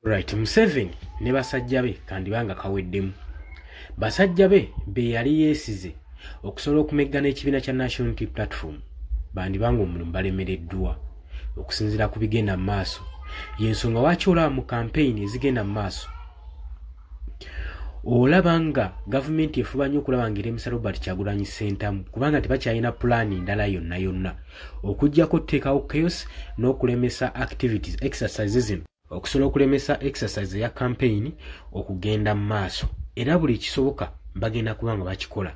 Right, Museveni ne basajja be kandi banga kaweddemu. Basajja be yali yeesize okusobola okumeggana ekibiina kya National Unity Platform bandi banga omulimu balemereddwa okusinziira ku bigenda mu maaso. Y'ensonga lwaki olaba mu campaign ezigenda mu maaso olaba nga gavumenti efuba nnyo okulaba ng'eremesa Robert Kyagulanyi Ssentamu kubanga tebakyalina pulaani ndala yonna yonna okuggyako okuteekawo chaos n'okulemesa activities exercises okusobola okulemesa exercise ya campaign okugenda mu maaso era buli kisoboka bagenda kubanga bakikola.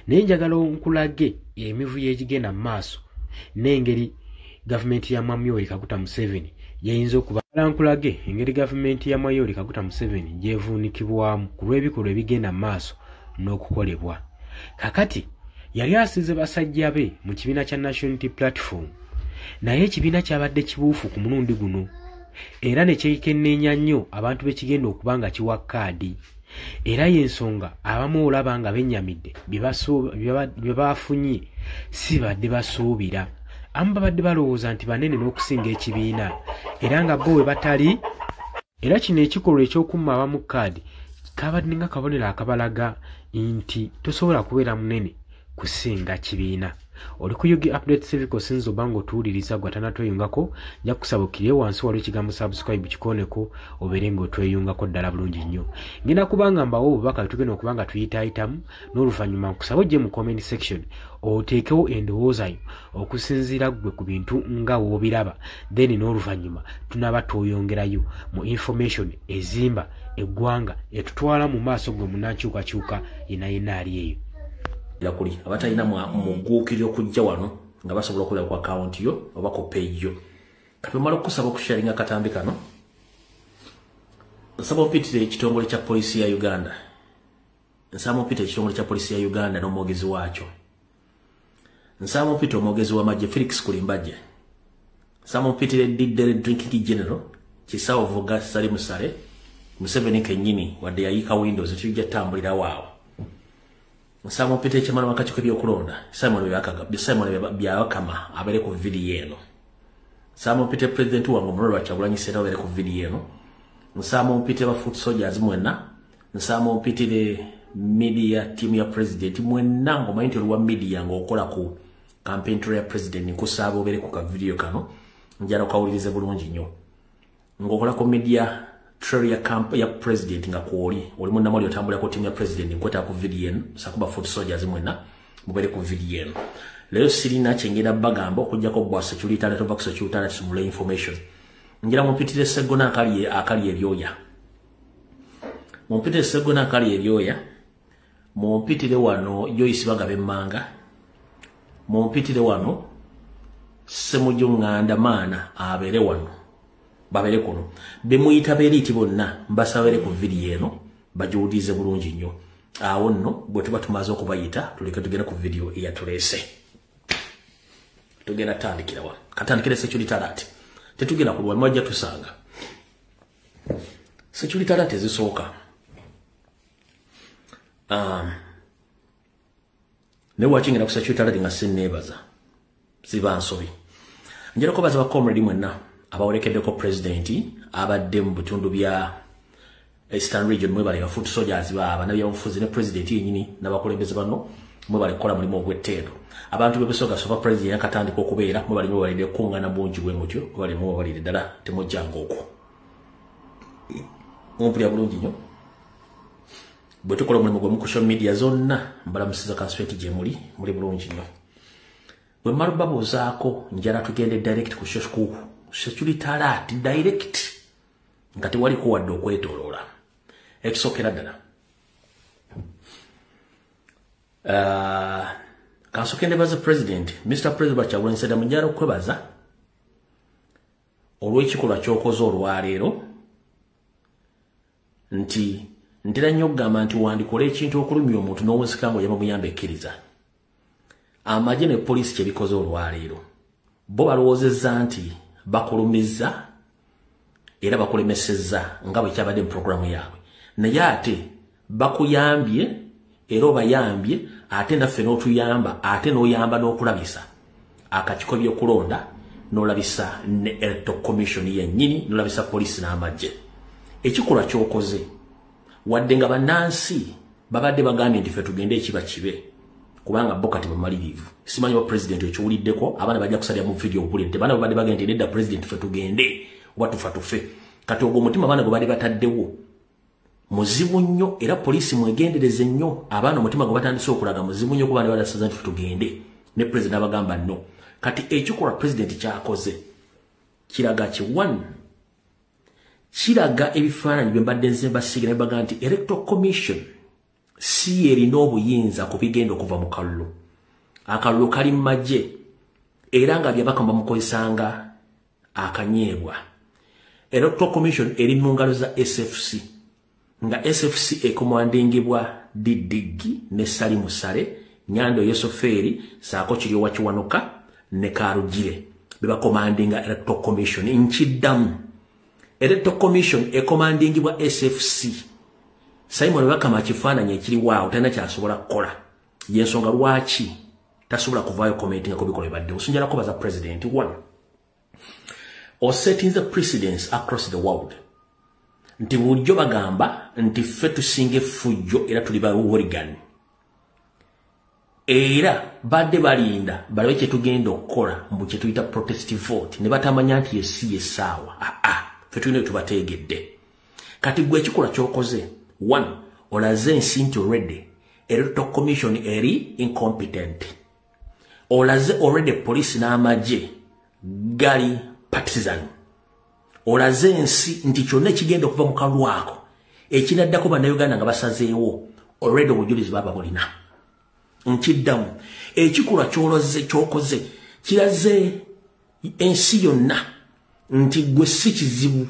Naye njagala nkulage emivuyo egigenda mu maaso n'engeri gavumenti ya Mwami Yoweri Kaguta Museveni yayinza okuba nkulage engeri gavumenti ya Mwami Yoweri Kaguta Museveni gyevuunikibwamu ku lw'ebikolwa ebigenda mu maaso n'okukolebwa. Kakati yali asize basajja be mu kibiina kya National Unity Platform naye ekibiina kyabadde kibuufu ku mulundi guno era ne kyekenneenya nnyo abantu bekigenda okuba nga kiwa kaadi era y'ensonga abamu olaba nga bennyamidde bye bafunye si badde basuubira. Amu babadde balowooza nti banene n'okusinga ekibiina era nga bo we batali era kino ekikolwa ekyokumma abamu kaadi kabadde nga kabonero akabalaga nti tosobola kubeera munene kusinga kibiina. Oli ku Yugi Update Civic osinza oba ng'otuwuliriza gwatanatweyungako nja kusabukirye wansi waliwo ekigambo subscribe kikooneko obeere ng'otweyungako ddala bulungi nnyo. Ngenda kubanga mbawo obubaka tugenda okuba nga tuyitaayitamu n'oluvannyuma nkusaba ojje mu comment section oteekewo endowooza yo okusinziira ggwe ku bintu nga w'obiraba then n'oluvannyuma tunaaba tweyongerayo mu information ezimba eggwanga etutwala mu maaso gwe munnankyukakyuka yenna ali eyo. Kuli abatalina muguukiriro okujja wano nga basobola okulaba ku account yo oba ku page yo. Kati omala okusaba okusharinga akatambi kano nsaba opitire ekitongole kya polisi ya Uganda. Nsaba opitire ekitongole kya polisi ya Uganda n'omwogezi waakyo. Nsaba opitire omwogezi w'amagye Felix Kulimbajje. Nsaba opitire Diddere Drinking General Kisawo Vuga Sali Musale Museveni kennyini wadde yayiika Windows tujja tambulira waawo. Nsaba opitire ekimala wakati by'okulonda Simon Byabakama abeere ku video eno. Nsaba opitire president wange Omulolo Kyagulanyi Ssentamu abeere ku video eno. Nsaba opitire ba foot soldiers mwenna. Nsaba opitire media team ya president mwenna ng'omanyi nti olwa media ng'okola ku campaign trail ya president nkusaba obeere ku ka video kano njala okawulirize bulungi nnyo. Ng'okola ku media trail ya camp ya president nga kwoli oli munna mali otambula ku team ya president nkweta ku video eno sakuba foot soldiers mwenna mubeere ku video eno. Leero sirina kyengenda bagambo okujjako bwa security alert of security alert simula information. Njira mupitire Segona akali ebyoya. Mumpitire Segona akali ebyoya. Mumpitire wano Joyce Bagabe Manga. Mumpitire wano Semujjo Nganda Maana abeere wano. Babere kuno. Bemuyita beriti bonna mbasabere ku video eno bajuudize bulungi nnyo. Awo nno bwe tuba tumaze okubayita tuleke tugenda ku video eyatulese. Tugenda tandikira wa. Katandikire security alert. Tetugenda kulwa mwajja tusanga. Security alert ezisooka. Ne watching na ku security alert nga sinnebaza. Siba nsobi. Njera ko baza ba comrade mwenna abawolekeddeko president abadde mu bitundu bya Eastern Region mwe bali ba foot soldiers baba nabya omufuzi ne president yennyini n'abakulembeze bano mwe bali kola mulimu ogw'etteero. Abantu bebesoga sofa president yakatandika okubeera mwe bali balide kungana bungi bwe mutyo bali mwe balide ddala temujjanga okwo. Mumpulya bulungi nnyo. Bwe tukola omulimu gwe mu social media zonna mbalamusiza kansweti gye muli bulungi nnyo. Bwe mmala babuuzaako njala tugende direct ku security alert direct nga tewali kuwadde okwetoloola. Ekisookera ddala kansooke ndebaza president Mr. President Kyagulanyi Ssentamu njala okwebaza olw'ekikolwa ky'okoze olwaleero nti ntera nnyo okugamba nti wandikola ekintu okulumya omuntu n'owensika ng'oyamba muyamba ekkiriza. Amagye ne poliisi kye bikoze olwaleero bo balowoozezza nti bakulumizza era bakulemesezza nga bwe kyabadde mu programu yaabwe naye ate bakuyambye era obayambye ate naffe n'otuyamba ate n'oyamba n'okulabisa akatiko by'okulonda n'olabisa ne Electoral Commission yennyini n'olabisa poliisi n'amagye ekikolwa kyokoze wadde nga bannansi babadde bagambye nti ffe tugende ekiba kibe kubanga bo kati bamalirivu simanyi ba president ekiwuliddeko abaana bajja kusalira mu video okulidde baana babadde bagambye nti nedda president ffe tugende oba tufa tufe kati ogwo omutima abaana gwe bali bataddewo muzibu nnyo era poliisi mwegendereze nnyo abaana omutima gwe batandise okulaga muzibu nnyo kuba ne badasaza nti tugende ne president abagamba no kati ekikolwa president kyakoze kiraga kiraga ebifaananyi bye mbadde nze basigira ne baga nti electoral commission si erina obuyinza ku bigenda okuva mu kalulu akalulu kali mu magye era nga byabaka bamukozesanga akanyeebwa electoral commission eri mu ngalo za SFC nga SFC ekomandingibwa Didigi ne Sali Musale Nyando Yosoferi saako kiriwa kiwanuka ne Karugire beba commandinga electoral commission inchidam electoral commission ekomandingibwa SFC Simon bakama kifaananyi ekiri waawo tena kyasobola kukola yensonga lwaki tasobola kuvaayo commenting ko bikola badde osunjala ko baza president one or setting the precedence across the world nti bulijjo bagamba nti ffe tusinge fujjo era tuli ba Oregon era badde balinda balabe kye tugenda okukola mbu kye tuyita protest vote ne batamanya nti yesi yesaawa ffe tulina tubategedde kati gwe ekikola kyokoze one olaze ensi nti already electoral commission eri incompetent olaze already police n'amagye gali partisan olaze ensi nti kyonna ekigenda okuva mu kalulu ako ekinaddako bannayuganda nga basazeewo already obujulizi baba bulina nkiddamu ekikolwa kyokoze kiraze ensi yonna nti gwe si kizibu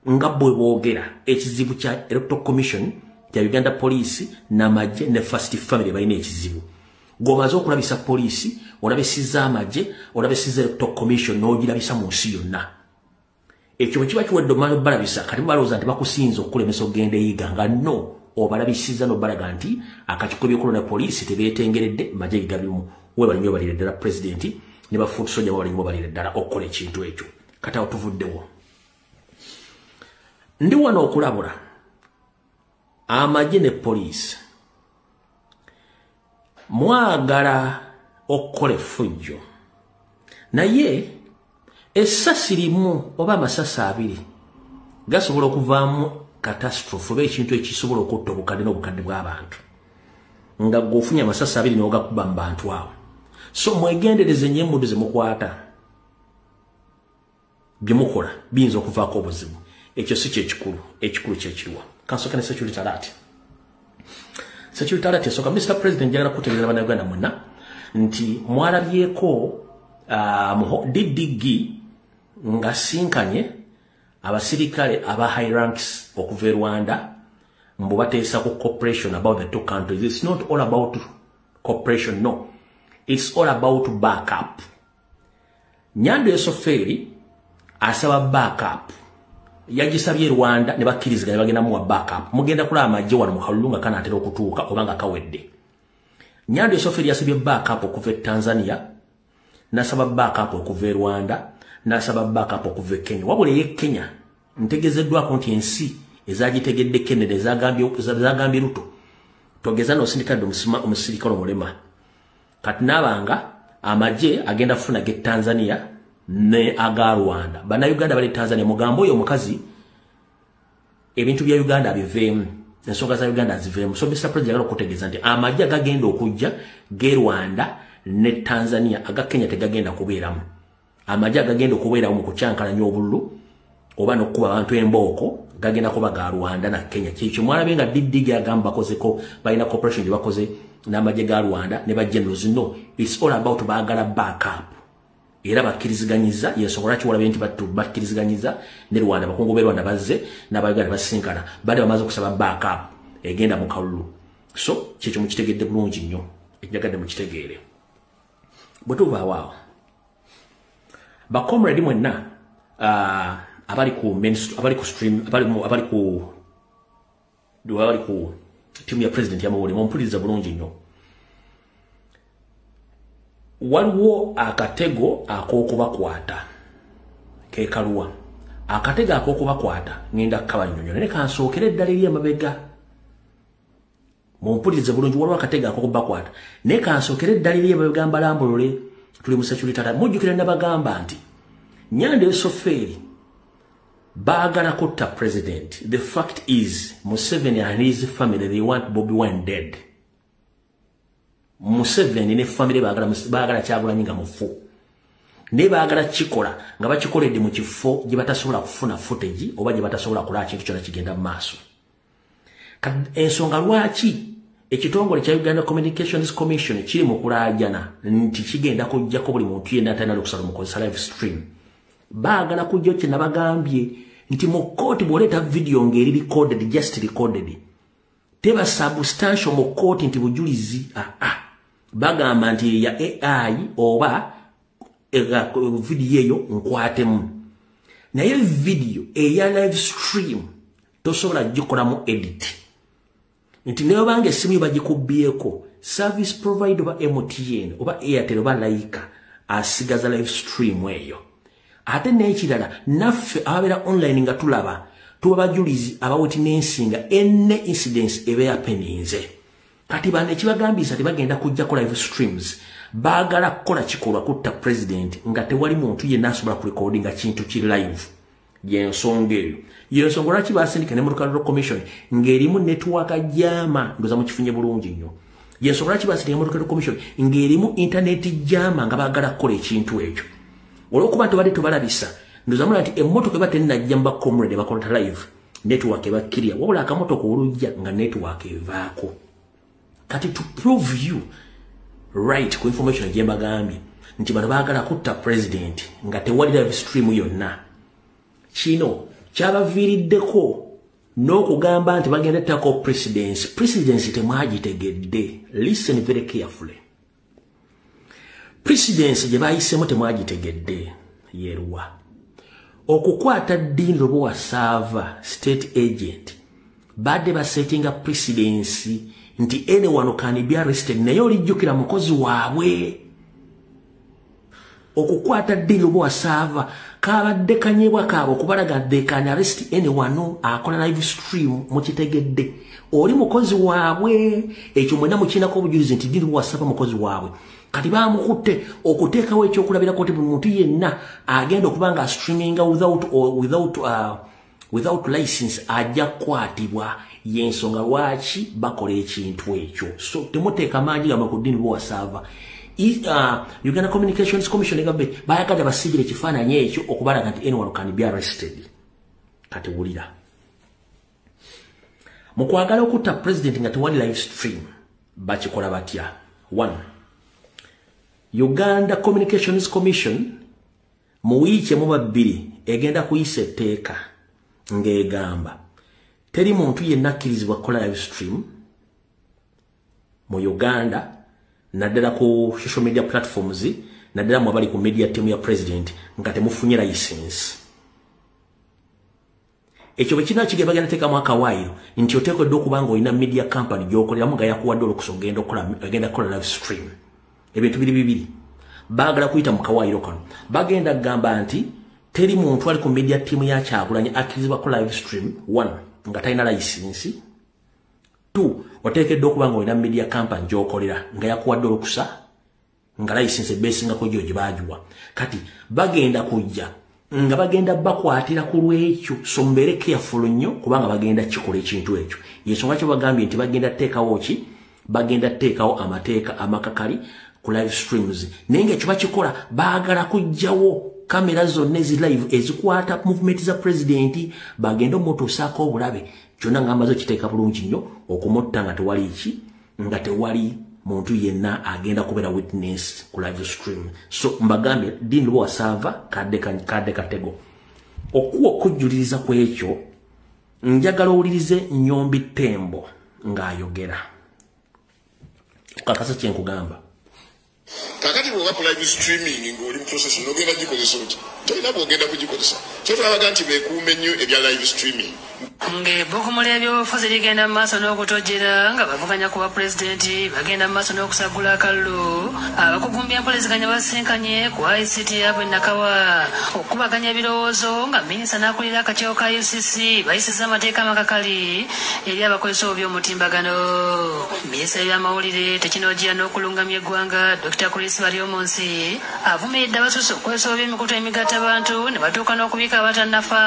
nga bwe boogera ekizibu kya electoral commission kya Uganda police n'amagye ne first family balina ekizibu gomaze okulabisa police olabisiza amagye olabisiza electoral commission n'ogirabisa mu nsi yonna ekyo kiba kiwedde omala balabisa kati balowooza nti bakusinza okulemesa ogenda eyiga nga no obalabisiza n'obalaga nti akakiiko by'okulonda ne poliisi tebeetengeredde magye gigabimu we bali nnyo balire ddala president ne bafuuti soja bali nnyo balire ddala okukola ekintu ekyo kati awo tuvuddewo ndi wano okulabula amagye ne poliisi mwagala okukola effujjo naye essasi limu oba amasasi abiri gasobola okuvaamu catastrophe oba ekintu ekisobola okutta obukadde n'obukadde bw'abantu nga gwofunye amasasi abiri n'ogakuba mu bantu awo so mwegendereze nnyo emmundu ze mukwata bye mukola biyinza okuvaako obuzibu ekyo si kyekikulu ekikulu kyekiriwa kansoka ne security alert esooka Mr. President njagala kutegeeza bannayuganda mwenna nti mwalabyeko Didigi nga sinkanye abasirikale aba high ranks okuva e Rwanda mbu bateesa ku cooperation about the two countries. It's not all about cooperation, no. It's all about backup. Nyando Yosoferi asaba backup. Yagisabye Rwanda ne bakkiriziganya bagenda muwa backup. Mugenda kula amagye wano mu kalulu nga kanaatera okutuuka obanga kawedde. Nyando Yosoferi yasabye backup okuva Tanzania, nasaba backup okuva e Rwanda, nasaba backup okuva Kenya. Wabule ye Kenya ntegezeddwako nti ensi ezagitegedde Kennedy ezagambye Ruto togeza n'osindikadde omusirikale omulema kati nabanga amagye agenda funa ge Tanzania ne aga Rwanda bannayuganda bali Tanzania mugambo oyo omukazi ebintu bya Uganda biveemu ensonga za Uganda ziveemu so Mr. President yagala okutegeeza nti amagye agagenda okujja ge Rwanda ne Tanzania aga Kenya tegagenda kubeeramu amagye agagenda okubeeramu mu kucyankalanya obululu oba n'okuba abantu embooko gagenda kuba ga Rwanda na Kenya kyekyo mwalabe nga Didigi agamba bakozeko balina cooperation gye bakoze n'amagye ga Rwanda ne bagenerals no it's all about baagala backup era bakkiriziganyiza yesobola kiwalabe nti bakkiriziganyiza ne Rwanda bakungu be Rwanda bazze n'abayuganda basinkana bade bamaze okusaba backup egenda mu kalulu so kyekyo mukitegedde bulungi nnyo ekyagadde mukitegeere bwe tuva waawo bakomredi mwenna abali ku mainstream abali ku stream abali ku timu ya president yamawole mumpuliriza bulungi nnyo waliwo akatego ak'okubakwata ke kaluwa akatega akokubakwata ngenda kabanyonyo ne kansookera eddala eri amabega mumpulirize bulungi waliwo akatega akokubakwata ne kansookera eddala eri amabega mbalambulule tuli mu security mujjukira nabagamba nti Nyande Soferi bagala kutta president. The fact is Museveni and his family they want Bobi Wine dead. Museveni ne family bagala Kyagulanyi nga mufu. Ne bagala kikola nga bakikoledde mu kifo gye batasobola kufuna footage oba gye batasobola kulaba kintu kyonna kigenda mu maaso. Ensonga lwaki ekitongole kya Uganda Communications Commission kiri mu kulaajana nti kigenda kujjako buli muntu yenna atalina okusala mu live stream. Bagala kujjo kye nabagambye nti mu court bwoleta video ngeri recorded just recorded teba substantial mu court nti bujulizi bagamba nti ya AI oba video eyo nkwatemu naye video eya live stream tosobola gikola mu edit nti neyo bange esimu bagikubyeko service provider oba MTN oba Airtel oba Laika asigaza live stream eyo. Ate n'ekirala naffe ababera online nga tulaba tuba bajulizi abawitnessinga enne incidents ebe happeninze kati bane kibagambisa tebagenda kujja ko live streams bagala kukola kikolwa kutta president nga tewali muntu yenna asobola kurecordinga kintu ki live yensonga lwaki basindika ne Mulukale Commission ng'erimu network jama ndoza mu kifunye bulungi nnyo yensonga lwaki basindika ne Mulukale Commission ng'erimu internet jama nga bagala kukola ekintu ekyo. Olwokuba tebali tubalabisa ndozamula nti emmotoka batenna jamba comrade bakolta live network ebakiria wabula akamotoka olujja nga network evaako kati to prove you right ku information jemba gambi nti bano bagala kutta president nga tewali live stream yonna kino kyabaviiriddeko n'okugamba nti bagenda tako presidency temwagitegedde. Listen very carefully. Presidency gye bayisemu temwagitegedde yeruwa okukwata Dean Lobowa Sava state agent badde basettinga presidency nti anyone can be arrested naye olijjukira mukozi waabwe okukwata Dean Lobowa Sava kabadde kanyebwa kaabo okubalaga they can arrest anyone akola live stream mukitegedde oli mukozi waabwe ekyo mwena mukinako obujulizi nti Dean Lobowa Sava mukozi waabwe kati bamukutte okuteekawo ekyokulabira koti buli muntu yenna agenda okubanga streaminga without license ajja kukwatibwa yensonga lwaki bakola ekintu ekyo. So temuteeka maanyi gamba ku Dean Lobowa Sava. Uganda Communications Commission egambe bayagadde basigire ekifaananyi ekyo okubalaga nti anyone can be arrested. Kati wulira mu kwagala okutta president nga tewali live stream bakikola batya. 1 Uganda Communications Commission mu wiiki mu babiri egenda kuyisa etteeka ng'egamba teri muntu yenna akkirizibwa kukola live stream mu Uganda naddala ku social media platforms naddala mu abali ku media team ya president nga temufunye license. Ekyo bwe kina kige bagenda teeka mwaka wairo nti oteekeddwa okuba nga olina media company gy'okoleramu nga yakuwadde olukusa ogenda kukola live stream. Ebintu bibiri bagala kuyita mu kawairo kano bagenda gamba nti teri muntu ali ku media team ya Kyagulanyi akkirizibwa ku live stream. 1 nga talina license. 2 oteekeddwa okuba nga olina media company gy'okolera nga yakuwadde olukusa nga license besingako gyo gye baagiwa. Kati bagenda kujja nga bagenda bakwatira ku lwekyo so mbeere careful nnyo kubanga bagenda kikola ekintu ekyo. Yensonga kyo bagambye nti bagenda teekawo ki bagenda teekawo amateeka amakakali ku live streams nenge ekyo bakikola baagala kujjawo kamera zonna ezi live ezikwata movement za president bagenda omutuusaako obulabe kyonna ngamba zo kiteeka bulungi nnyo okumutta nga tewali ki nga tewali muntu yenna agenda kubeera witness ku live stream. So mbagambye Dean Lobowa Sava kadde katego okuwa okujuliriza ku ekyo njagala owulirize Nyombi Tembo ng'ayogera kakasa kyenkugamba. Kakati bw'oba ku live streaming ng'oli mu process n'ogenda gikozesa oti tolina bw'ogenda kugikozesa kyo tulabaga nti beekuume nnyo ebya live streaming ng'ebbugumu ly'ebyobufuzi ligenda mu maaso n'okutojjera nga bavuganya ku bwapulezidenti bagenda mu maaso n'okusagula akalulu abakugu mu byempuliziganya basinkanye ku ICT yabwe Nakawa okubaganya ebirowoozo nga minisita n'akulira akakiiko ka UCC bayisizza amateeka amakakali eri abakozesa oby'omutimbagano. Minisita y'ebyamawulire tekinologiya n'okulungamya eggwanga Dr. Chris Baryomunsi avumiridde abasusse okukozesa oby'emikutu emigatta abantu ne batuuka n'okubiika abatannafa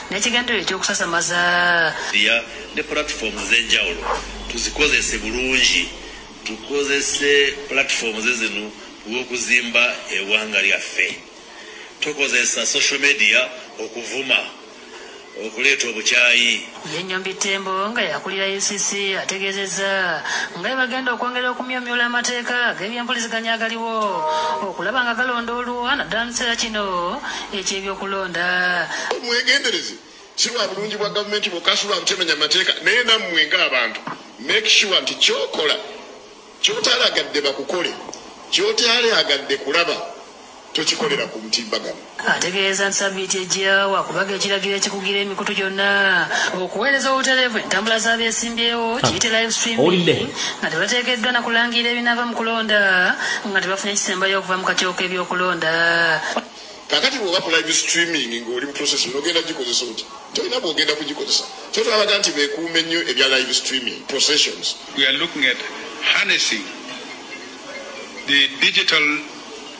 n'ekigendererwa eky'okusasamaza. Ne platforms z'enjawulo tuzikozese bulungi, tukozese platforms zino okuzimba eggwanga lyaffe. Tukozesa social media okuvuma, okuleeta obukyayi. Yennyombi Tembo nga yakulira UCC ategeezezza nga bagenda okwongera okumyomyola amateeka g'ebyempuliziganya agaliwo okulaba nga galondoolwa naddala mu kiseera kino eky'ebyokulonda. Mwegendereze si lwa bulungi bwa gavumenti bwokka si lwa butemenya amateeka naye nammwe ng'abantu make sure nti kyokola kyotalagadde bakukole kyotalagadde kulaba tokikolera ku mutimbagano. Ategeeza nti sabiiti ejja wakubaga ekiragiro ekikugira emikutu gyonna okuweereza obutereevu entambula z'abeesimbyewo kiyite live streaming nga tebateekeddwa na kulangira ebinaava mu kulonda nga tebafunye kisembayo okuva mu kakiiko k'ebyokulonda. Kakati bw'oba ku live streaming ng'oli mu process n'ogenda gikozesa oti tolina bw'ogenda kugikozesa totwalaga nti beekuume nnyo ebya live streaming processions. We are looking at harnessing the digital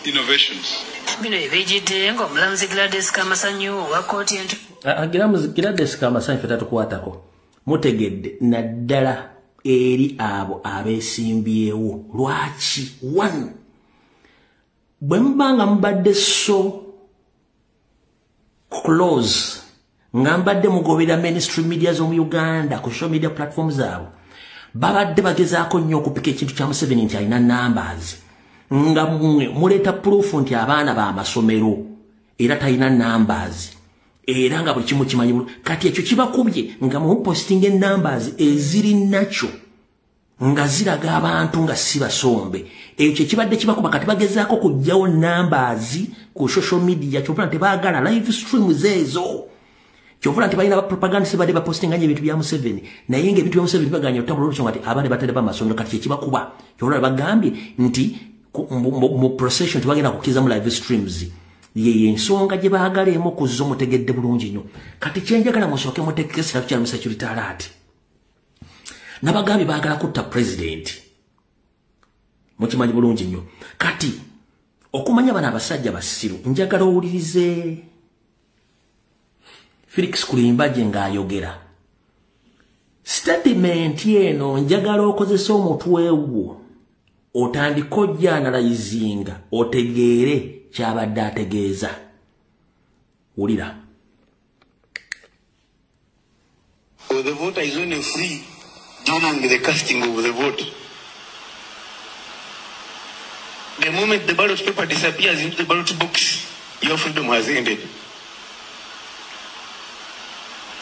innovations. Bino ebijjidde ng'omulamuzi Gladys Kamasanyu wa kkooti Gladys Kamasanyu ffe tatukwatako mutegedde naddala eri abo abeesimbyewo lwaki one bwe mubanga mubadde so close nga mbadde mugobera mainstream media z'omu Uganda ku social media platforms zaabwe babadde bagezaako nnyo okupika ekintu kya Museveni nti alina numbers nga muleeta proof nti abaana ba masomero era talina numbers era nga buli kimu kimanyi kati ekyo kibakubye nga muposting numbers eziri nakyo nga ziraga abantu nga si basombe ekyo kibadde kibakuba kati bagezaako kujjawo numbers ku social media kyovula tebaagala live streams ezo kyovula tebalina propaganda sibadde bapostinganye ebintu bya Museveni naye nga ebintu bya Museveni baganya otambula olukyo nti abaana batadde bamasomero kati kyekibakuba kyovula bagambye nti mu procession tebagenda kukkiriza mu live streams ye ensonga gye baagala emu okuzza omutegedde bulungi nnyo kati kyenjagala musooke muteekesera ku kyalo security alert nabagambye baagala kutta president mukimanyi bulungi nnyo kati okumanya bano abasajja basiru njagala owulirize Felix Kulimbagye ng'ayogera statement eno njagala okozesa omutwe gwo otandika ojjanalayizinga otegeere kyabadde ategeeza wulira. The voter is only free during the casting of the vote. The moment the ballot paper disappears into the ballot box, your freedom has ended.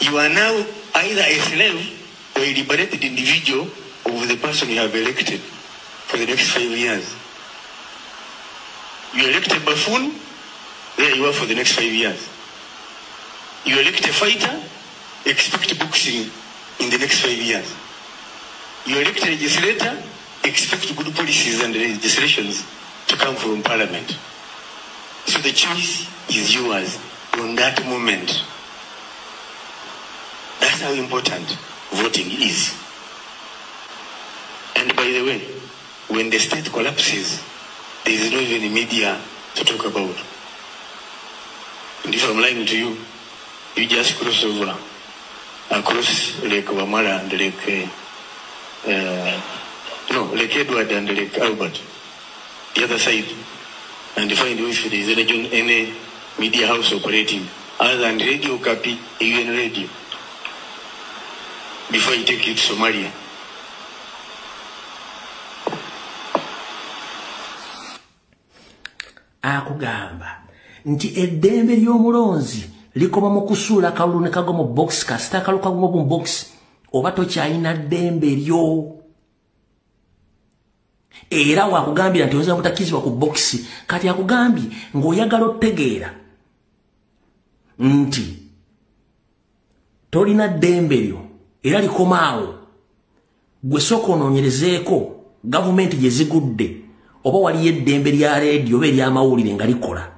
You are now either a slave or a liberated individual of the person you have elected for the next 5 years. You elect a buffoon, there you are for the next 5 years. You elect a fighter, expect boxing in the next 5 years. You elect a legislator, expect good policies and legislations to come from parliament. So the choice is yours from that moment. That's how important voting is. And by the way, when the state collapses, there is no even media to talk about. And if I'm lying to you, you just cross over across Lake Wamala and Lake Edward and Lake Albert, the other side, and find if there is any media house operating other than Radio Kapi, even radio, before you take it to Somalia. Akugamba nti eddembe ly'omulonzi likoma mu kusuula kalulu ne kagwa mu box kasita kalulu kagwa mu box oba tokyalina ddembe lyo era wakugambira nti oyinza butakizibwa ku box kati akugambye ng'oyagala otegeera nti tolina ddembe lyo era likomaawo gwe sooka onoonyerezeeko gavumenti gye zigudde oba waliyo eddembe lya reediyo oba ery'amawulire nga likola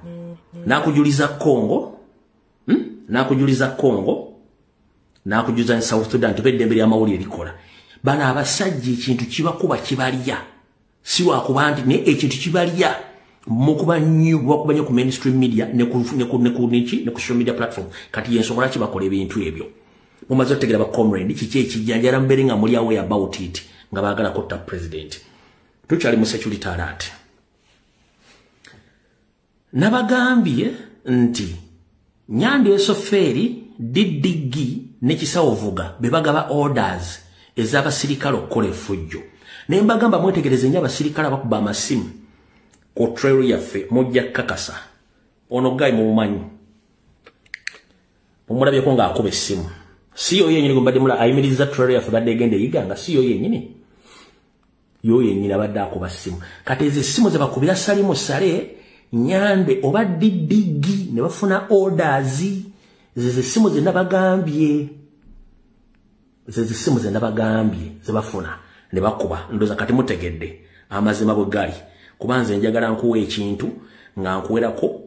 n'akujuliza Congo n'akujuliza ne South Sudan oba eddembe ly'amawulire likola bano abasajja ekintu kibakuba kibalya si lwakuba nti naye ekintu kibalya mukuba nnyo ku mainstream media ne ku social media platform kati y'ensonga lwaki bakola ebintu ebyo mumaze otegera ba comrade kiki ekijjanjala mbere nga muli aware about it nga baagala kotta president tukyali mu security alert nabagambye nti Nyando Esoferi Didigi ne Kisawo Vuga bebagaba orders ez'abasirikale okukola effujjo ne mbagamba mwetegereze nnyo abasirikale abakuba amasimu ku trail yaffe mujja kakasa ono guy mumanyi omulabyeko ng'akuba essimu siyo yennyini gumbadde mula ayimiriza trail yaffe badde egenda eyiganga siyo yennyini yo yennyini abadde akuba ssimu kati ezo essimu ze bakubira Salimu Sale Nyande oba Didigi ne bafuna orders ze essimu ze nabagambye ze bafuna ne bakuba ndoza kati mutegedde amazima bwe gali kubanze njagala nkuwe ekintu nga nkuwerako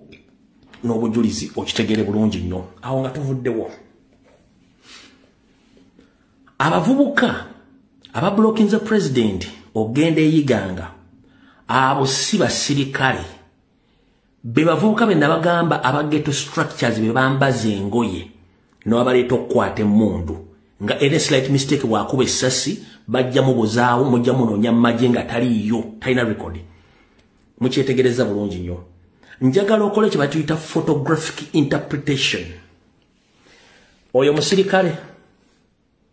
n'obujulizi okitegere bulungi nnyo awo nga tuvuddewo abavubuka abablokinze president ogenda eyiganga abo si basirikale be bavubuka be nabagamba abageto structures be bambaza engoye n'abaleeta okukwata emmundu nga any slight mistake bwakuba essasi bajja mubuzaawo mujja munoonya mmaje nga taliyo talina record mukyetegereza bulungi nnyo njagala okola kye batuyita photographic interpretation oyo musirikale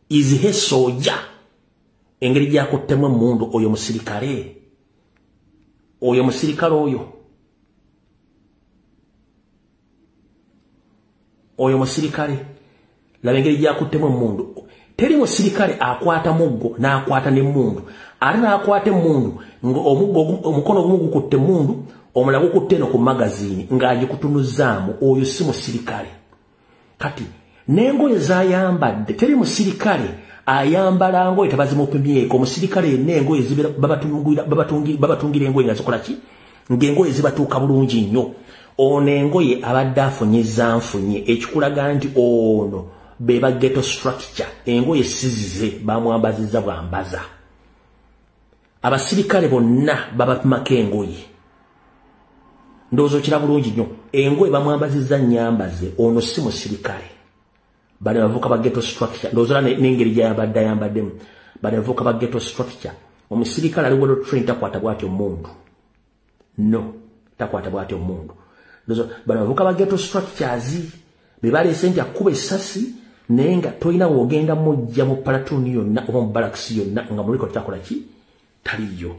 is he soja engeri gyakuttemu emmundu oyo musirikale oyo musirikale laba engeri gyakuttemu emmundu teri musirikale akwata muggo n'akwata n'emmundu ate n'akwata emmundu omukono ogumu gukutte emmundu omulala gukutte eno ku magazini ng'agikutunuzaamu oyo si musirikale kati n'engoye z'ayambadde teri musirikale ayambala ngoye tebazimupimyeko omusirikale yenna engoye babatungira engoye nga zikola ki ng'engoye zibatuuka bulungi nnyo ono engoye abadde afunyizza nfunye ekikulaga nti ono beba ghetto structure engoye sizize bamwambazizza bwambaza abasirikale bonna babapimako engoye ndowooza kira bulungi nnyo engoye bamwambazizza nyambaze ono si musirikale bali bavuka ba ghetto structure ndowooza n'engeri gyayambadde ayambaddemu bali bavuka ba ghetto structure omusirikale ali well trained takwata bw'atyo omundu no takwata bw'atyo omundu ndowooza bali bavuka ba ghetto structures be baleese nti akuba essasi naye nga tolina wogenda mujja mu platoon yonna oba mu barracks yonna nga muliko takola ki taliyo